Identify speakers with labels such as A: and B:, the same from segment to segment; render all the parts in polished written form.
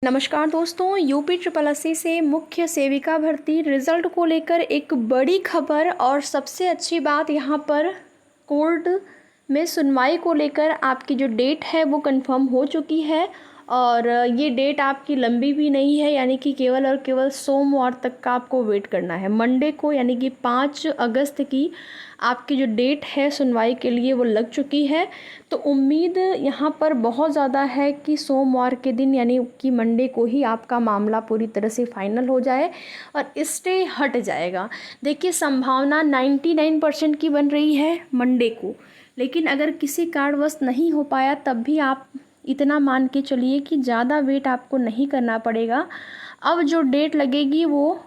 A: नमस्कार दोस्तों, UP triple SC से मुख्य सेविका भर्ती रिज़ल्ट को लेकर एक बड़ी खबर और सबसे अच्छी बात यहाँ पर कोर्ट में सुनवाई को लेकर आपकी जो डेट है वो कंफर्म हो चुकी है। और ये डेट आपकी लंबी भी नहीं है, यानी कि केवल और केवल सोमवार तक का आपको वेट करना है। मंडे को यानी कि 5 अगस्त की आपकी जो डेट है सुनवाई के लिए वो लग चुकी है। तो उम्मीद यहाँ पर बहुत ज़्यादा है कि सोमवार के दिन यानी कि मंडे को ही आपका मामला पूरी तरह से फाइनल हो जाए और स्टे हट जाएगा। देखिए, संभावना 99% की बन रही है मंडे को, लेकिन अगर किसी कारणवश नहीं हो पाया तब भी आप इतना मान के चलिए कि ज़्यादा वेट आपको नहीं करना पड़ेगा। अब जो डेट लगेगी वो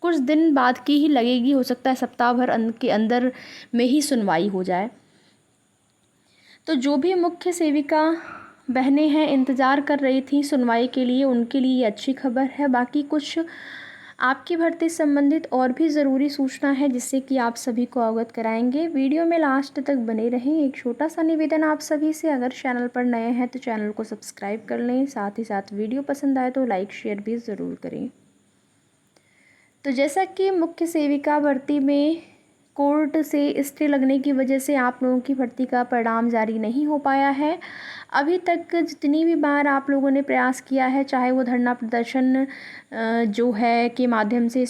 A: कुछ दिन बाद की ही लगेगी, हो सकता है सप्ताह भर के अंदर में ही सुनवाई हो जाए। तो जो भी मुख्य सेविका बहनें हैं इंतज़ार कर रही थी सुनवाई के लिए, उनके लिए ये अच्छी खबर है। बाकी कुछ आपकी भर्ती संबंधित और भी ज़रूरी सूचना है जिससे कि आप सभी को अवगत कराएंगे। वीडियो में लास्ट तक बने रहें। एक छोटा सा निवेदन आप सभी से, अगर चैनल पर नए हैं तो चैनल को सब्सक्राइब कर लें, साथ ही साथ वीडियो पसंद आए तो लाइक शेयर भी ज़रूर करें। तो जैसा कि मुख्य सेविका भर्ती में कोर्ट से स्टे लगने की वजह से आप लोगों की भर्ती का परिणाम जारी नहीं हो पाया है। अभी तक जितनी भी बार आप लोगों ने प्रयास किया है, चाहे वो धरना प्रदर्शन जो है के माध्यम से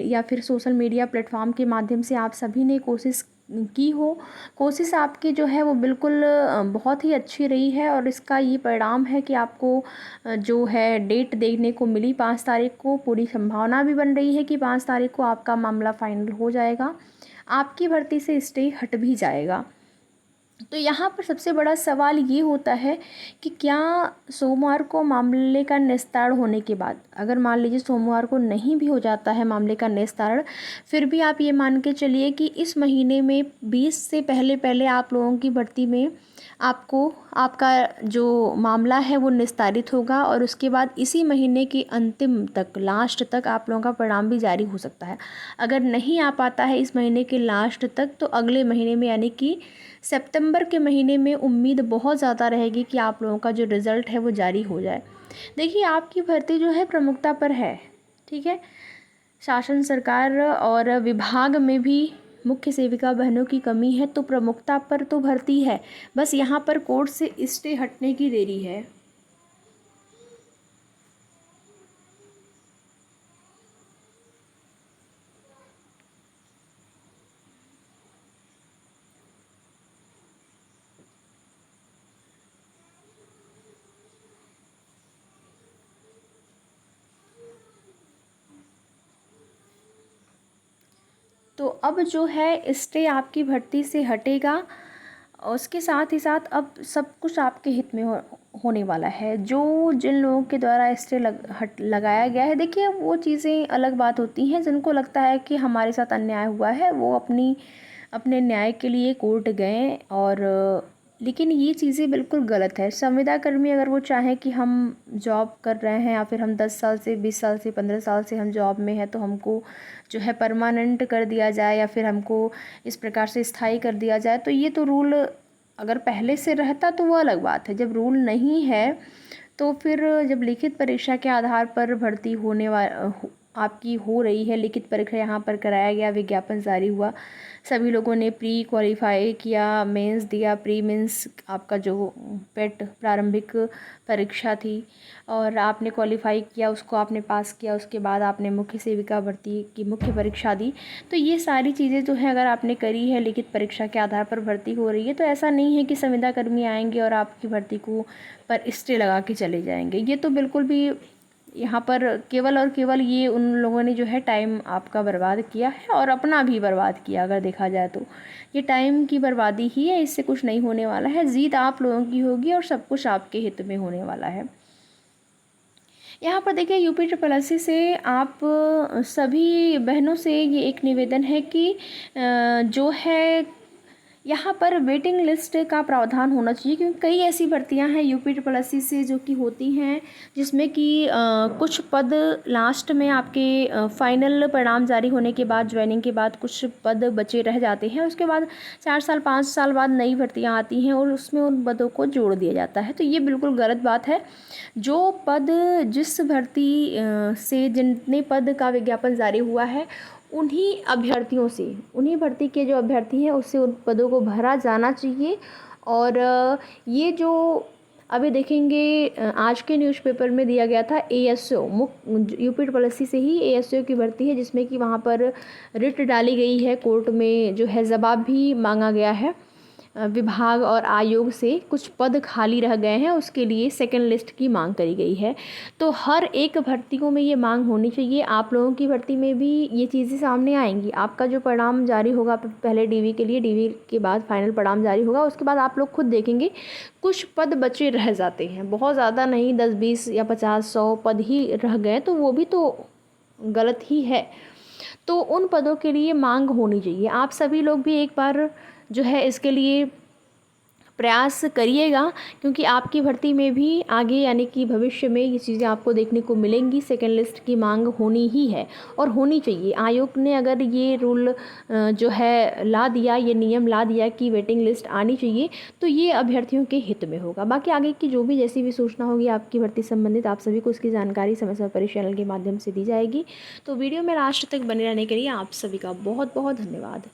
A: या फिर सोशल मीडिया प्लेटफॉर्म के माध्यम से आप सभी ने कोशिश की हो, कोशिश आपकी जो है वो बिल्कुल बहुत ही अच्छी रही है। और इसका ये परिणाम है कि आपको जो है डेट देखने को मिली 5 तारीख को। पूरी संभावना भी बन रही है कि 5 तारीख को आपका मामला फाइनल हो जाएगा, आपकी भर्ती से स्टे हट भी जाएगा। तो यहाँ पर सबसे बड़ा सवाल ये होता है कि क्या सोमवार को मामले का निस्तारण होने के बाद, अगर मान लीजिए सोमवार को नहीं भी हो जाता है मामले का निस्तारण, फिर भी आप ये मान के चलिए कि इस महीने में 20 से पहले पहले आप लोगों की भर्ती में आपको आपका जो मामला है वो निस्तारित होगा। और उसके बाद इसी महीने के अंतिम तक, लास्ट तक आप लोगों का परिणाम भी जारी हो सकता है। अगर नहीं आ पाता है इस महीने के लास्ट तक तो अगले महीने में यानी कि सितंबर के महीने में उम्मीद बहुत ज़्यादा रहेगी कि आप लोगों का जो रिज़ल्ट है वो जारी हो जाए। देखिए, आपकी भर्ती जो है प्रमुखता पर है, ठीक है। शासन, सरकार और विभाग में भी मुख्य सेविका बहनों की कमी है, तो प्रमुखता पर तो भर्ती है, बस यहाँ पर कोर्ट से स्टे हटने की देरी है। तो अब जो है स्टे आपकी भर्ती से हटेगा, और उसके साथ ही साथ अब सब कुछ आपके हित में होने वाला है। जो जिन लोगों के द्वारा स्टे लगाया गया है, देखिए वो चीज़ें अलग बात होती हैं। जिनको लगता है कि हमारे साथ अन्याय हुआ है वो अपने न्याय के लिए कोर्ट गए, और लेकिन ये चीज़ें बिल्कुल गलत है। संविदा कर्मी अगर वो चाहें कि हम जॉब कर रहे हैं या फिर हम 10 साल से 20 साल से 15 साल से हम जॉब में हैं, तो हमको जो है परमानेंट कर दिया जाए या फिर हमको इस प्रकार से स्थायी कर दिया जाए, तो ये तो रूल अगर पहले से रहता तो वो अलग बात है। जब रूल नहीं है तो फिर जब लिखित परीक्षा के आधार पर भर्ती आपकी हो रही है, लिखित परीक्षा यहाँ पर कराया गया, विज्ञापन जारी हुआ, सभी लोगों ने प्री क्वालिफाई किया, मेंस दिया, प्री मेंस आपका जो पेट प्रारंभिक परीक्षा थी, और आपने क्वालिफाई किया, उसको आपने पास किया, उसके बाद आपने मुख्य सेविका भर्ती की मुख्य परीक्षा दी। तो ये सारी चीज़ें जो है अगर आपने करी है, लिखित परीक्षा के आधार पर भर्ती हो रही है, तो ऐसा नहीं है कि संविदा कर्मी आएंगे और आपकी भर्ती को पर स्टे लगा के चले जाएंगे। ये तो बिल्कुल भी यहाँ पर केवल और केवल ये उन लोगों ने जो है टाइम आपका बर्बाद किया है और अपना भी बर्बाद किया। अगर देखा जाए तो ये टाइम की बर्बादी ही है, इससे कुछ नहीं होने वाला है। जीत आप लोगों की होगी और सब कुछ आपके हित में होने वाला है। यहाँ पर देखिए, यूपी ट्रिपल एससी से आप सभी बहनों से ये एक निवेदन है कि जो है यहाँ पर वेटिंग लिस्ट का प्रावधान होना चाहिए, क्योंकि कई ऐसी भर्तियाँ हैं UPSSC से जो कि होती हैं जिसमें कि कुछ पद लास्ट में आपके फाइनल परिणाम जारी होने के बाद, ज्वाइनिंग के बाद कुछ पद बचे रह जाते हैं। उसके बाद 4 साल 5 साल बाद नई भर्तियाँ आती हैं और उसमें उन पदों को जोड़ दिया जाता है। तो ये बिल्कुल गलत बात है। जो पद जिस भर्ती से जितने पद का विज्ञापन जारी हुआ है, उन्हीं अभ्यर्थियों से, उन्हीं भर्ती के जो अभ्यर्थी हैं उससे उन पदों को भरा जाना चाहिए। और ये जो अभी देखेंगे आज के न्यूज़पेपर में दिया गया था ASO UPSSC से ही ASO की भर्ती है, जिसमें कि वहाँ पर रिट डाली गई है, कोर्ट में जो है जवाब भी मांगा गया है विभाग और आयोग से। कुछ पद खाली रह गए हैं, उसके लिए सेकंड लिस्ट की मांग करी गई है। तो हर एक भर्तियों में ये मांग होनी चाहिए। आप लोगों की भर्ती में भी ये चीज़ें सामने आएंगी। आपका जो परिणाम जारी होगा पहले DV के लिए, DV के बाद फाइनल परिणाम जारी होगा, उसके बाद आप लोग खुद देखेंगे कुछ पद बचे रह जाते हैं, बहुत ज़्यादा नहीं, 10-20 या 50-100 पद ही रह गए, तो वो भी तो गलत ही है। तो उन पदों के लिए मांग होनी चाहिए। आप सभी लोग भी एक बार जो है इसके लिए प्रयास करिएगा, क्योंकि आपकी भर्ती में भी आगे यानी कि भविष्य में ये चीज़ें आपको देखने को मिलेंगी। सेकंड लिस्ट की मांग होनी ही है और होनी चाहिए। आयोग ने अगर ये रूल जो है ला दिया, ये नियम ला दिया कि वेटिंग लिस्ट आनी चाहिए, तो ये अभ्यर्थियों के हित में होगा। बाकी आगे की जो भी जैसी भी सूचना होगी आपकी भर्ती संबंधित, आप सभी को उसकी जानकारी समय समय पर इस चैनल के माध्यम से दी जाएगी। तो वीडियो में लास्ट तक बने रहने के लिए आप सभी का बहुत बहुत धन्यवाद।